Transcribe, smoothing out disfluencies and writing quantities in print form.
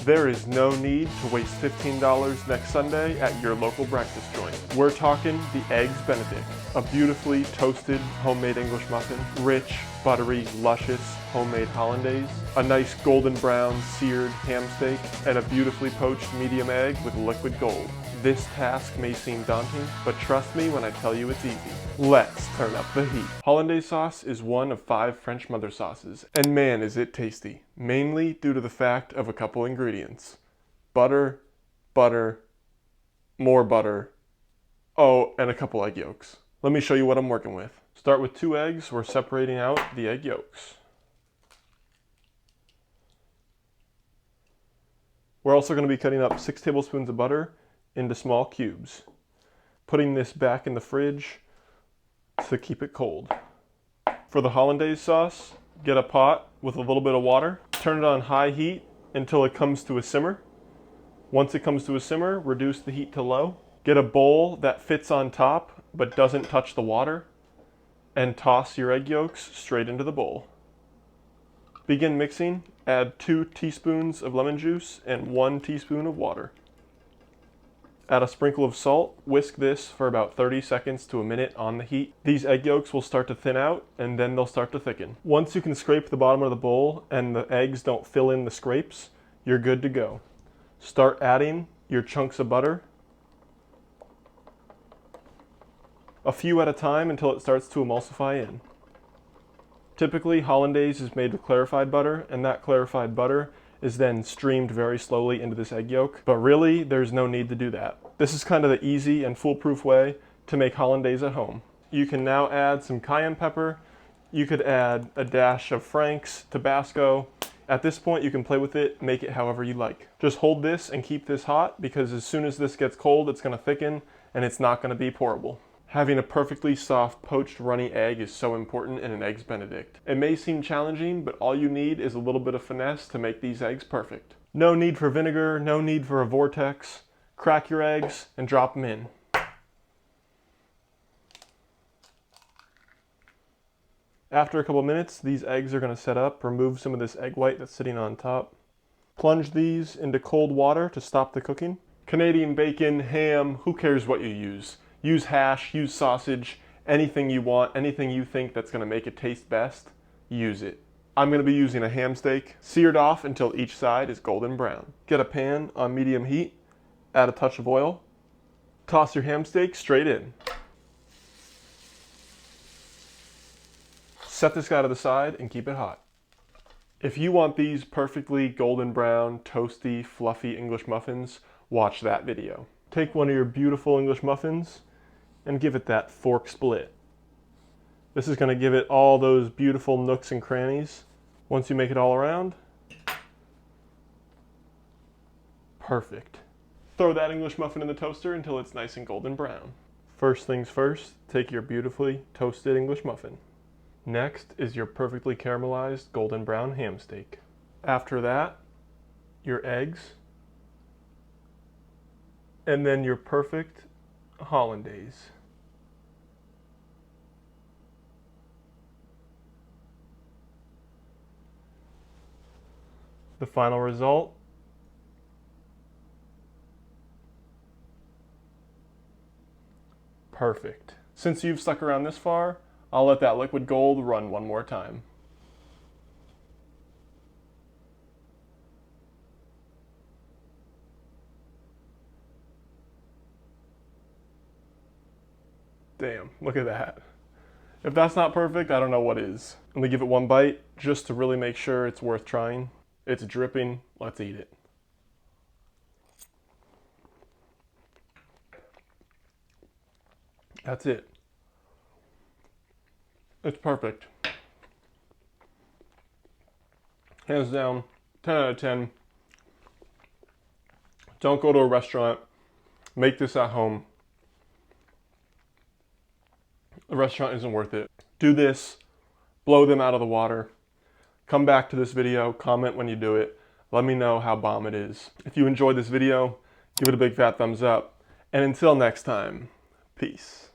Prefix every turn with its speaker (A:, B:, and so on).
A: There is no need to waste $15 next Sunday at your local breakfast joint. We're talking the Eggs Benedict, a beautifully toasted homemade English muffin, rich, buttery, luscious homemade Hollandaise, a nice golden brown seared ham steak, and a beautifully poached medium egg with liquid gold. This task may seem daunting, but trust me when I tell you it's easy. Let's turn up the heat. Hollandaise sauce is one of 5 French mother sauces, and man is it tasty, mainly due to the fact of a couple ingredients. Butter, butter, more butter, oh, and a couple egg yolks. Let me show you what I'm working with. Start with 2 eggs, we're separating out the egg yolks. We're also going to be cutting up 6 tablespoons of butter into small cubes. Putting this back in the fridge to keep it cold. For the Hollandaise sauce, get a pot with a little bit of water, turn it on high heat until it comes to a simmer. Once it comes to a simmer, reduce the heat to low. Get a bowl that fits on top but doesn't touch the water, and toss your egg yolks straight into the bowl. Begin mixing, add 2 teaspoons of lemon juice and 1 teaspoon of water. Add a sprinkle of salt, whisk this for about 30 seconds to a minute on the heat. These egg yolks will start to thin out and then they'll start to thicken. Once you can scrape the bottom of the bowl and the eggs don't fill in the scrapes, you're good to go. Start adding your chunks of butter, a few at a time until it starts to emulsify in. Typically, Hollandaise is made with clarified butter, and that clarified butter is then streamed very slowly into this egg yolk, but really there's no need to do that. This is kind of the easy and foolproof way to make Hollandaise at home. You can now add some cayenne pepper, you could add a dash of Frank's, Tabasco. At this point you can play with it, make it however you like. Just hold this and keep this hot because as soon as this gets cold it's going to thicken and it's not going to be pourable. Having a perfectly soft poached runny egg is so important in an Eggs Benedict. It may seem challenging, but all you need is a little bit of finesse to make these eggs perfect. No need for vinegar, no need for a vortex. Crack your eggs and drop them in. After a couple minutes, these eggs are going to set up. Remove some of this egg white that's sitting on top. Plunge these into cold water to stop the cooking. Canadian bacon, ham, who cares what you use? Use hash, use sausage, anything you want, anything you think that's going to make it taste best, use it. I'm going to be using a ham steak, seared off until each side is golden brown. Get a pan on medium heat, add a touch of oil, toss your ham steak straight in. Set this guy to the side and keep it hot. If you want these perfectly golden brown, toasty, fluffy English muffins, watch that video. Take one of your beautiful English muffins and give it that fork split. This is going to give it all those beautiful nooks and crannies. Once you make it all around, perfect. Throw that English muffin in the toaster until it's nice and golden brown. First things first, take your beautifully toasted English muffin. Next is your perfectly caramelized golden brown ham steak. After that, your eggs, and then your perfect Hollandaise. The final result, perfect. Since you've stuck around this far, I'll let that liquid gold run one more time. Damn, look at that. If that's not perfect, I don't know what is. Let me give it one bite just to really make sure it's worth trying. It's dripping, let's eat it. That's it. It's perfect. Hands down, 10 out of 10. Don't go to a restaurant. Make this at home. The restaurant isn't worth it. Do this, blow them out of the water. Come back to this video, comment when you do it. Let me know how bomb it is. If you enjoyed this video, give it a big fat thumbs up. And until next time, peace.